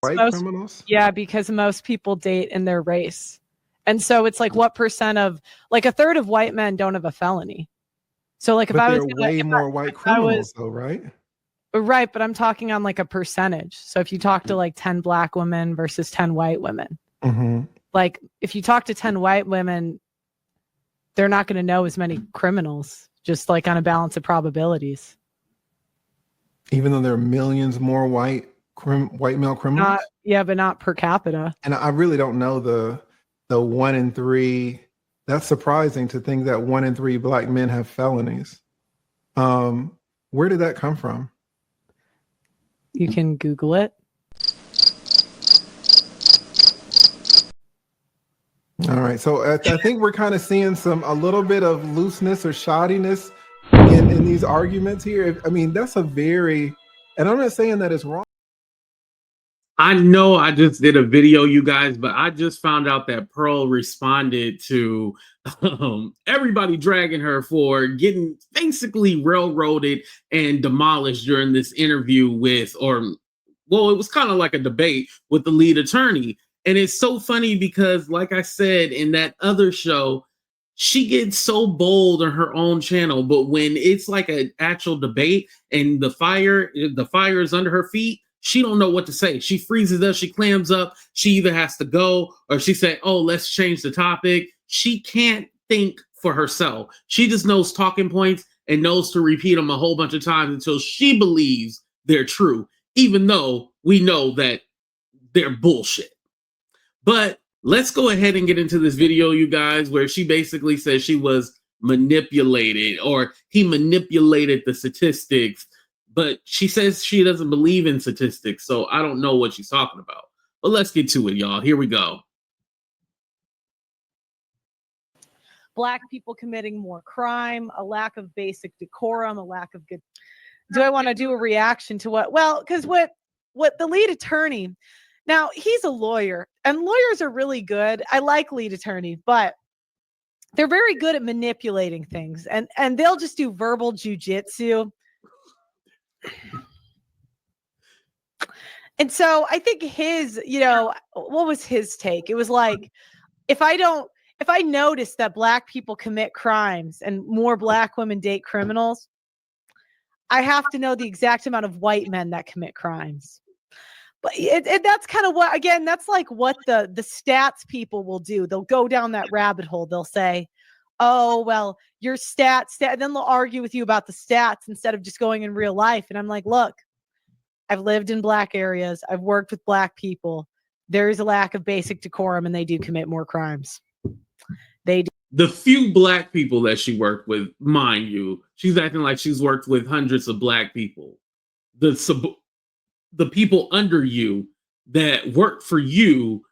white criminals? Yeah, because most people date in their race. And so it's like, what percent of, like, a third of white men don't have a felony. So like, if But I there was are way more white criminals though, right? Right, but I'm talking on like a percentage. So if you talk to like 10 black women versus 10 white women, like if you talk to 10 white women, they're not going to know as many criminals, just like on a balance of probabilities. Even though there are millions more white male criminals? But not per capita. And I really don't know the 1 in 3. That's surprising to think that 1 in 3 black men have felonies. Where did that come from? You can Google it. All right. So I think we're kind of seeing a little bit of looseness or shoddiness in these arguments here. I mean, that's and I'm not saying that it's wrong. I know I just did a video, you guys, but I just found out that Pearl responded to everybody dragging her for getting basically railroaded and demolished during this interview it was kind of like a debate with the lead attorney. And it's so funny because, like I said in that other show, she gets so bold on her own channel, but when it's like an actual debate and the fire is under her feet, she don't know what to say. She freezes up, she clams up, she either has to go or she say, oh, let's change the topic. She can't think for herself. She just knows talking points and knows to repeat them a whole bunch of times until she believes they're true, even though we know that they're bullshit. But let's go ahead and get into this video, you guys, where she basically says she was manipulated or he manipulated the statistics. But she says she doesn't believe in statistics, so I don't know what she's talking about. But let's get to it, y'all. Here we go. Black people committing more crime, a lack of basic decorum, a lack of good. Do I want to do a reaction to what? Well, because what the lead attorney, now he's a lawyer and lawyers are really good. I like lead attorney, but they're very good at manipulating things and they'll just do verbal jujitsu. And so I think his, what was his take? It was like, if I notice that black people commit crimes and more black women date criminals, I have to know the exact amount of white men that commit crimes. But that's kind of what, again, that's like what the stats people will do. They'll go down that rabbit hole. They'll say, oh, well, your stats, and then they'll argue with you about the stats instead of just going in real life. And I'm like, look, I've lived in black areas. I've worked with black people. There is a lack of basic decorum and they do commit more crimes. They do. The few black people that she worked with, mind you, she's acting like she's worked with hundreds of black people. The people under you that work for you,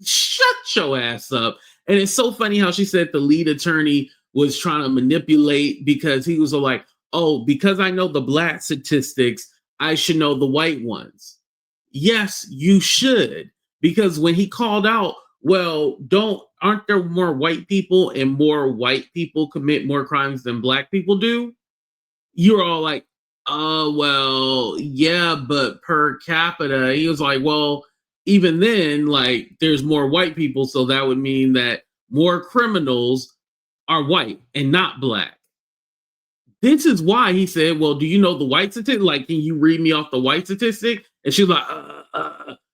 shut your ass up. And it's so funny how she said the lead attorney was trying to manipulate because he was like, oh, because I know the black statistics, I should know the white ones. Yes, you should. Because when he called out, well, aren't there more white people and more white people commit more crimes than black people do? You're all like, oh, well, yeah, but per capita. He was like, well, even then, like, there's more white people, so that would mean that more criminals are white and not black. This is why he said, well, do you know the white statistic? Like, can you read me off the white statistic? And she's like,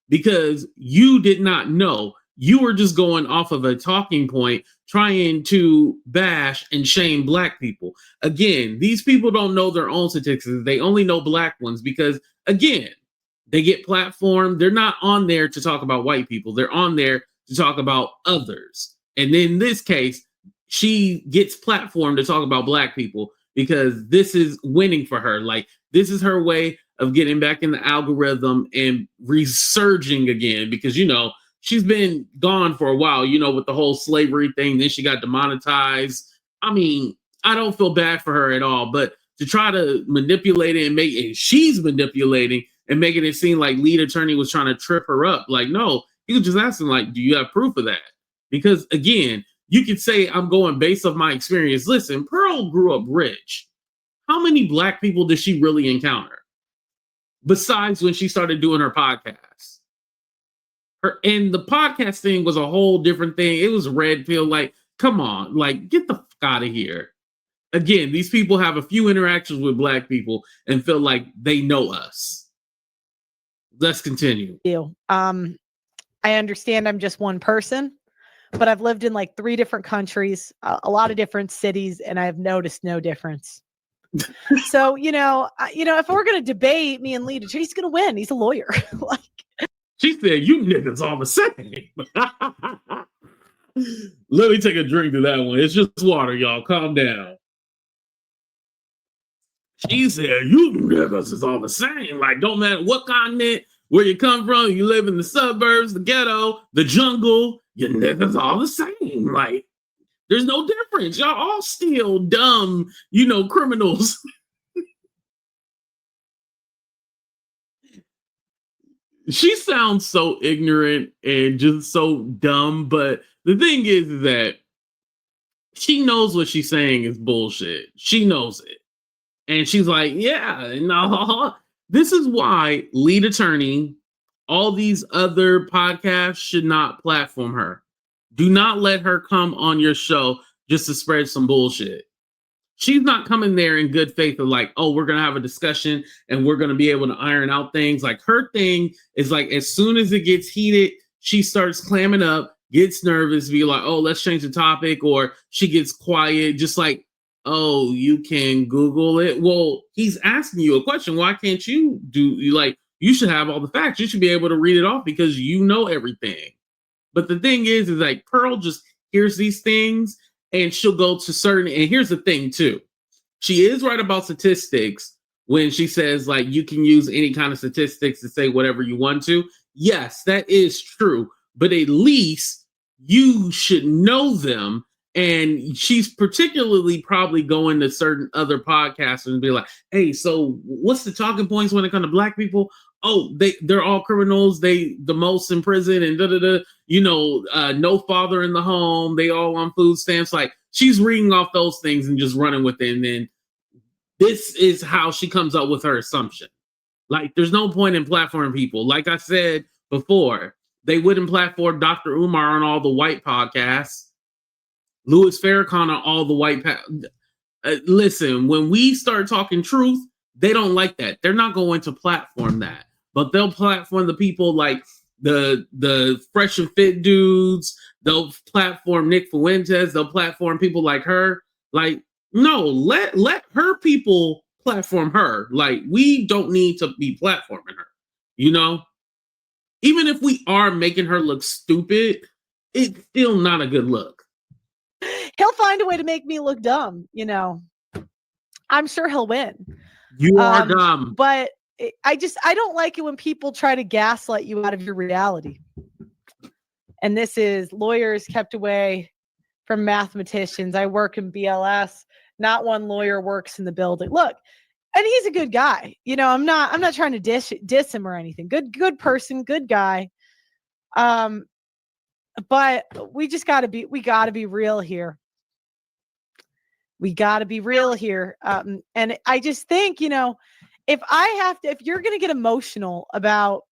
because you did not know. You were just going off of a talking point, trying to bash and shame black people. Again, these people don't know their own statistics. They only know black ones because, again, they get platformed. They're not on there to talk about white people. They're on there to talk about others. And in this case, she gets platformed to talk about black people because this is winning for her. Like, this is her way of getting back in the algorithm and resurging again because, she's been gone for a while, with the whole slavery thing. Then she got demonetized. I mean, I don't feel bad for her at all, but to try to manipulate it and she's manipulating and making it seem like lead attorney was trying to trip her up. Like, no, he was just asking, like, do you have proof of that? Because again, you could say I'm going based off my experience. Listen, Pearl grew up rich. How many black people did she really encounter? besides when she started doing her podcast. And the podcast thing was a whole different thing. It was red pill. Like, come on, like, get the fuck out of here. Again, these people have a few interactions with Black people and feel like they know us. Let's continue. I understand I'm just one person, but I've lived in like 3 different countries, a lot of different cities, and I've noticed no difference. So, if we're going to debate, me and Lita, he's going to win. He's a lawyer. Like, she said, you niggas all the same. Let me take a drink to that one. It's just water, y'all. Calm down. She said, you niggas is all the same. Like, don't matter what continent, where you come from, you live in the suburbs, the ghetto, the jungle, you niggas all the same. Like, there's no difference. Y'all all still dumb, criminals. She sounds so ignorant and just so dumb, but the thing is that she knows what she's saying is bullshit. She knows it. And she's like, yeah, no. This is why Lead Attorney, all these other podcasts should not platform her. Do not let her come on your show just to spread some bullshit. She's not coming there in good faith of like, oh, we're going to have a discussion and we're going to be able to iron out things. Like, her thing is like, as soon as it gets heated, she starts clamming up, gets nervous, be like, oh, let's change the topic. Or she gets quiet, just like, oh, you can Google it. Well, he's asking you a question. Why can't you you should have all the facts. You should be able to read it off because you know everything. But the thing is like Pearl just hears these things and she'll go to certain, and here's the thing too. She is right about statistics when she says like you can use any kind of statistics to say whatever you want to. Yes, that is true. But at least you should know them. And she's particularly probably going to certain other podcasts and be like, hey, so what's the talking points when it comes to Black people? Oh, they're all criminals. They the most in prison and no father in the home. They all on food stamps. Like, she's reading off those things and just running with it. And then this is how she comes up with her assumption. Like, there's no point in platforming people. Like I said before, they wouldn't platform Dr. Umar on all the white podcasts. Louis Farrakhan on all the white listen, when we start talking truth, they don't like that. They're not going to platform that. But they'll platform the people like the fresh and fit dudes. They'll platform Nick Fuentes. They'll platform people like her. Like, no, let her people platform her. Like, we don't need to be platforming her. Even if we are making her look stupid, it's still not a good look. He'll find a way to make me look dumb, I'm sure he'll win. You are dumb. But I don't like it when people try to gaslight you out of your reality. And this is lawyers kept away from mathematicians. I work in BLS. Not one lawyer works in the building. Look, and he's a good guy. I'm not trying to diss him or anything. Good person, good guy. But we gotta be real here. We gotta be real here. And I just think, if you're gonna get emotional about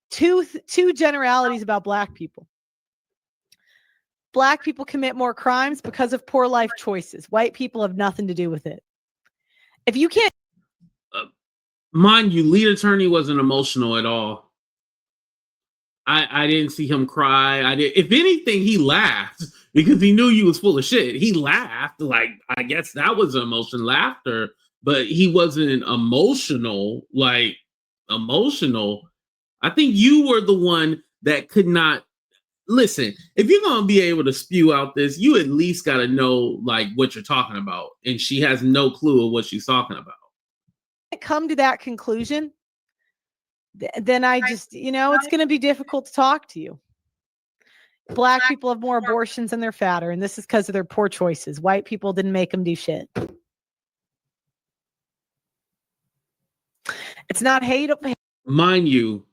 two generalities about Black people commit more crimes because of poor life choices. White people have nothing to do with it. If you can't, mind you, Lead Attorney wasn't emotional at all. I didn't see him cry. If anything, he laughed because he knew you was full of shit. He laughed. Like, I guess that was an emotion, laughter, but he wasn't emotional. I think you were the one that could not listen. If you're going to be able to spew out this, you at least got to know like what you're talking about. And she has no clue of what she's talking about. Come to that conclusion, then I just, it's going to be difficult to talk to you. Black people have more abortions and they're fatter, and this is because of their poor choices. White people didn't make them do shit. It's not hate. Mind you,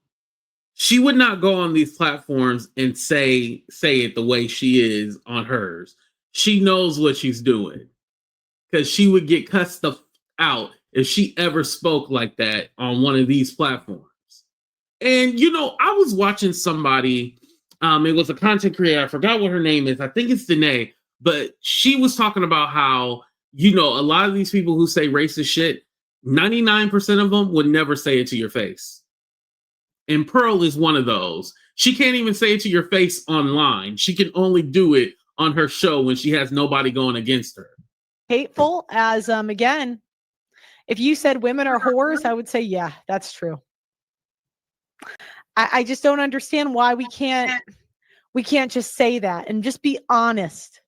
she would not go on these platforms and say it the way she is on hers. She knows what she's doing because she would get cussed out if she ever spoke like that on one of these platforms. And I was watching somebody, it was a content creator, I forgot what her name is, I think it's Danae, but she was talking about how, a lot of these people who say racist shit, 99% of them would never say it to your face. And Pearl is one of those. She can't even say it to your face online. She can only do it on her show when she has nobody going against her. Hateful as, again, if you said women are whores, I would say, yeah, that's true. I just don't understand why we can't just say that and just be honest.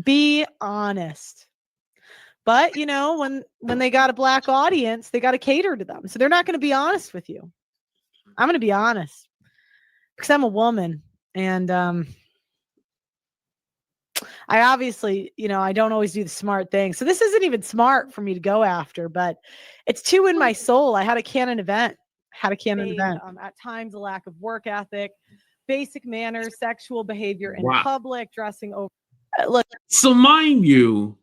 Be honest. But, when they got a black audience, they got to cater to them. So they're not going to be honest with you. I'm going to be honest because I'm a woman. And I obviously, I don't always do the smart thing. So this isn't even smart for me to go after, but it's too in my soul. I had a canon event. At times, a lack of work ethic, basic manners, sexual behavior in public, dressing over. Look. So mind you,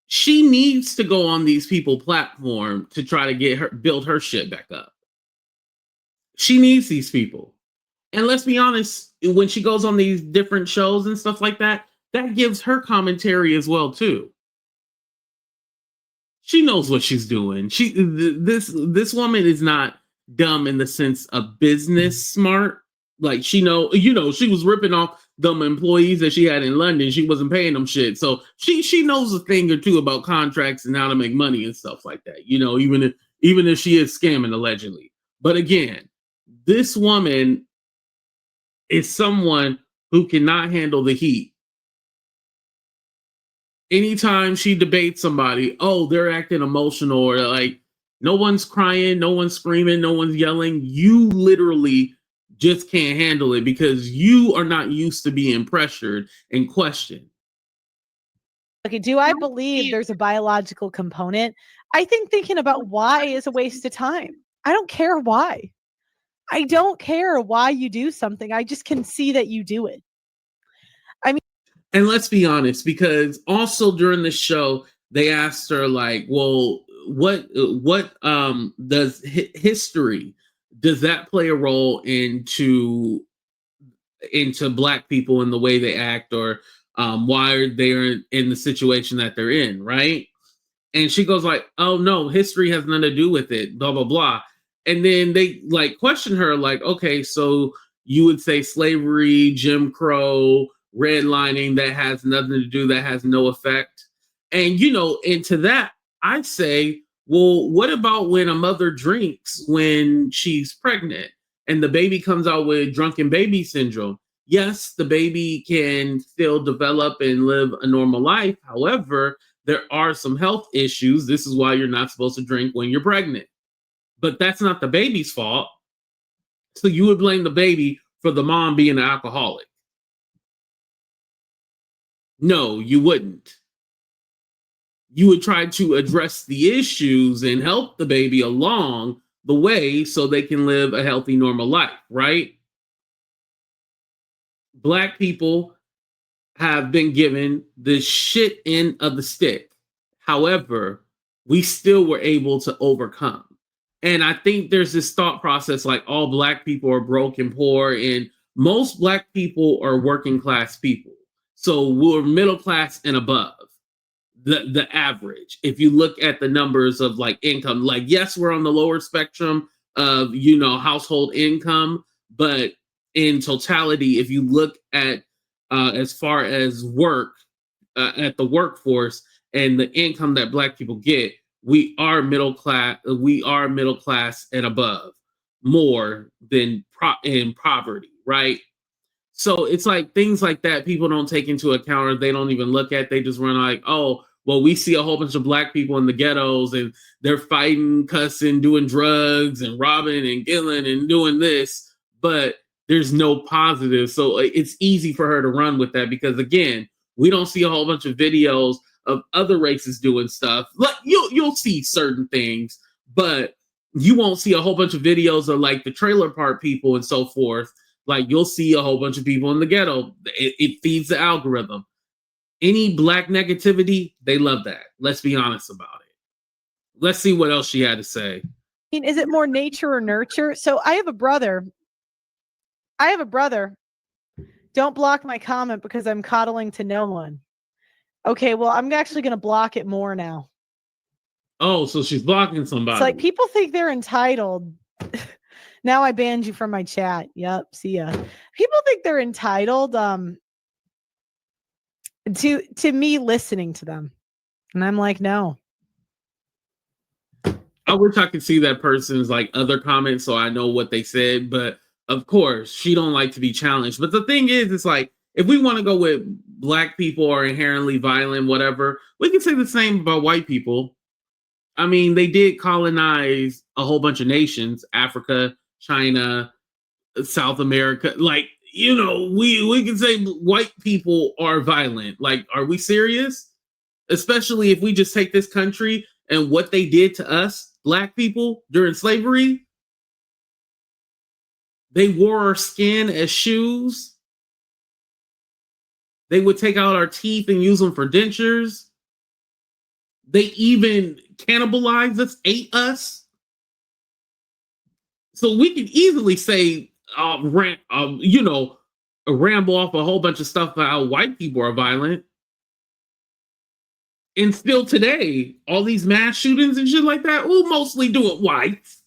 she needs to go on these people platform to try to build her shit back up. She needs these people. And let's be honest, when she goes on these different shows and stuff like that, that gives her commentary as well too. She knows what she's doing. This woman is not dumb in the sense of business smart. Like she she was ripping off them employees that she had in London. She wasn't paying them shit. So she knows a thing or two about contracts and how to make money and stuff like that. Even if she is scamming allegedly. But again, this woman is someone who cannot handle the heat. Anytime she debates somebody, they're acting emotional, or like no one's crying, no one's screaming, no one's yelling. You literally just can't handle it because you are not used to being pressured and questioned. Okay, do I believe there's a biological component? I think thinking about why is a waste of time. I don't care why. I don't care why you do something. I just can see that you do it. And let's be honest, because also during the show, they asked her like, well, what does history, does that play a role into Black people and the way they act, or why they're in the situation that they're in, right? And she goes like, oh no, history has nothing to do with it, blah, blah, blah. And then they like question her like, okay, so you would say slavery, Jim Crow, redlining, that has nothing to do, that has no effect. And, and to that, I say, well, what about when a mother drinks when she's pregnant and the baby comes out with drunken baby syndrome? Yes, the baby can still develop and live a normal life. However, there are some health issues. This is why you're not supposed to drink when you're pregnant. But that's not the baby's fault. So you would blame the baby for the mom being an alcoholic. No, you wouldn't. You would try to address the issues and help the baby along the way so they can live a healthy, normal life, right? Black people have been given the shit end of the stick. However, we still were able to overcome. And I think there's this thought process like all Black people are broke and poor, and most Black people are working class people. So we're middle class and above the average. If you look at the numbers of like income, like, yes, we're on the lower spectrum of, household income, but in totality, if you look at as far as work, at the workforce and the income that Black people get, we are middle class and above, more than in poverty, right? So it's like things like that people don't take into account, or they don't even look at. They just run like, oh, well, we see a whole bunch of Black people in the ghettos and they're fighting, cussing, doing drugs and robbing and killing and doing this, but there's no positive. So it's easy for her to run with that because, again, we don't see a whole bunch of videos of other races doing stuff. Like you'll see certain things, but you won't see a whole bunch of videos of like the trailer park people and so forth. Like you'll see a whole bunch of people in the ghetto. It feeds the algorithm. Any black negativity, they love that. Let's be honest about it. Let's see what else she had to say. I mean, is it more nature or nurture? So I have a brother. Don't block my comment because I'm coddling to no one. Okay, well, I'm actually going to block it more now. Oh, so she's blocking somebody. It's like people think they're entitled. Now I banned you from my chat. Yep, see ya. People think they're entitled to me listening to them. And I'm like, no. I wish I could see that person's like other comments so I know what they said, but of course she don't like to be challenged. But the thing is, it's like if we want to go with black people are inherently violent, whatever, we can say the same about white people. I mean, they did colonize a whole bunch of nations, Africa, China, South America. Like, you know, we can say white people are violent. Like, are we serious? Especially if we just take this country and what they did to us, black people, during slavery. They wore our skin as shoes. They would take out our teeth and use them for dentures. They even cannibalized us, ate us. So we can easily say, you know, ramble off a whole bunch of stuff about how white people are violent. And still today, all these mass shootings and shit like that, we'll mostly do it whites.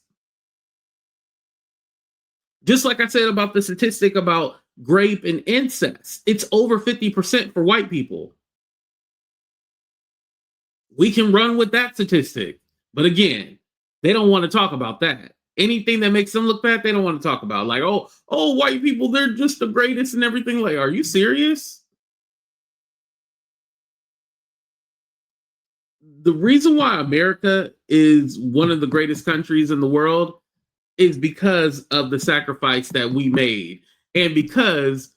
Just like I said about the statistic about rape and incest, it's over 50% for white people. We can run with that statistic. But again, they don't want to talk about that. Anything that makes them look bad, they don't want to talk about. Like, oh, white people, they're just the greatest and everything. Like, are you serious? The reason why America is one of the greatest countries in the world is because of the sacrifice that we made. And because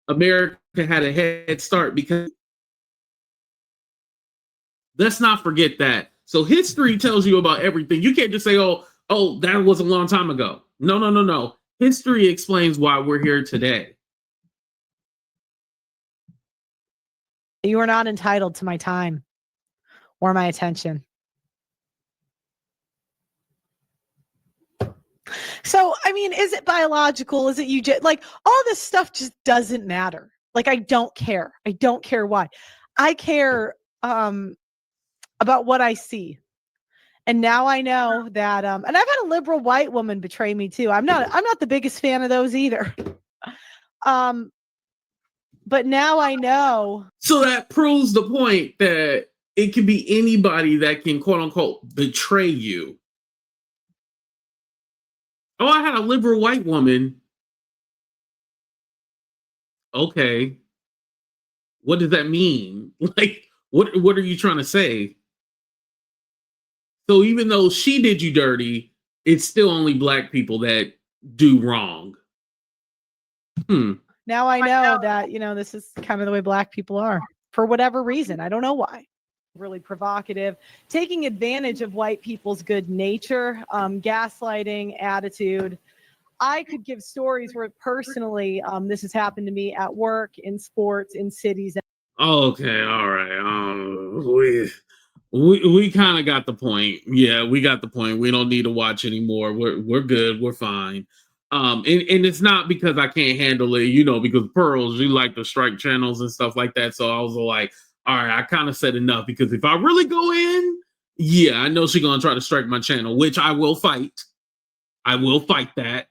America had a head start, because let's not forget that. So history tells you about everything. You can't just say, oh, that was a long time ago. No. History explains why we're here today. You are not entitled to my time or my attention. So, I mean, is it biological? Is it you just like all this stuff just doesn't matter. Like, I don't care. I don't care why. I care about what I see. And now I know that and I've had a liberal white woman betray me too. I'm not the biggest fan of those either. But now I know. So that proves the point that it can be anybody that can, quote unquote, betray you. Oh, I had a liberal white woman. Okay. What does that mean? Like, what are you trying to say? So even though she did you dirty, it's still only black people that do wrong. Now I know that, you know, this is kind of the way black people are for whatever reason. I don't know why. Really provocative, taking advantage of white people's good nature, gaslighting attitude. I could give stories where personally this has happened to me at work, in sports, in cities. Okay, all right. We kind of got the point. Yeah, we got the point. We don't need to watch anymore. We're good. We're fine. And it's not because I can't handle it, you know, because Pearls, you like to strike channels and stuff like that. So I was like, all right, I kind of said enough, because if I really go in, yeah, I know she's gonna try to strike my channel, which I will fight. I will fight that.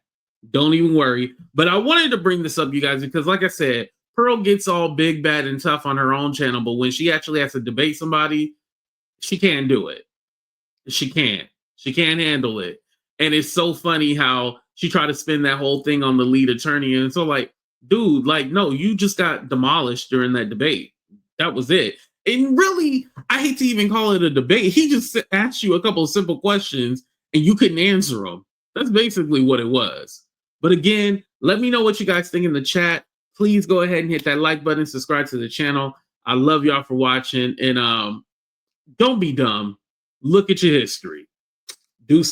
Don't even worry. But I wanted to bring this up, you guys, because like I said, Pearl gets all big, bad, and tough on her own channel, but when she actually has to debate somebody, she can't do it. She can't. She can't handle it. And it's so funny how she tried to spin that whole thing on the lead attorney. And so like, dude, like, no, you just got demolished during that debate. That was it. And really, I hate to even call it a debate. He just asked you a couple of simple questions and you couldn't answer them. That's basically what it was. But again, let me know what you guys think in the chat. Please go ahead and hit that like button, subscribe to the channel. I love y'all for watching. And don't be dumb. Look at your history. Do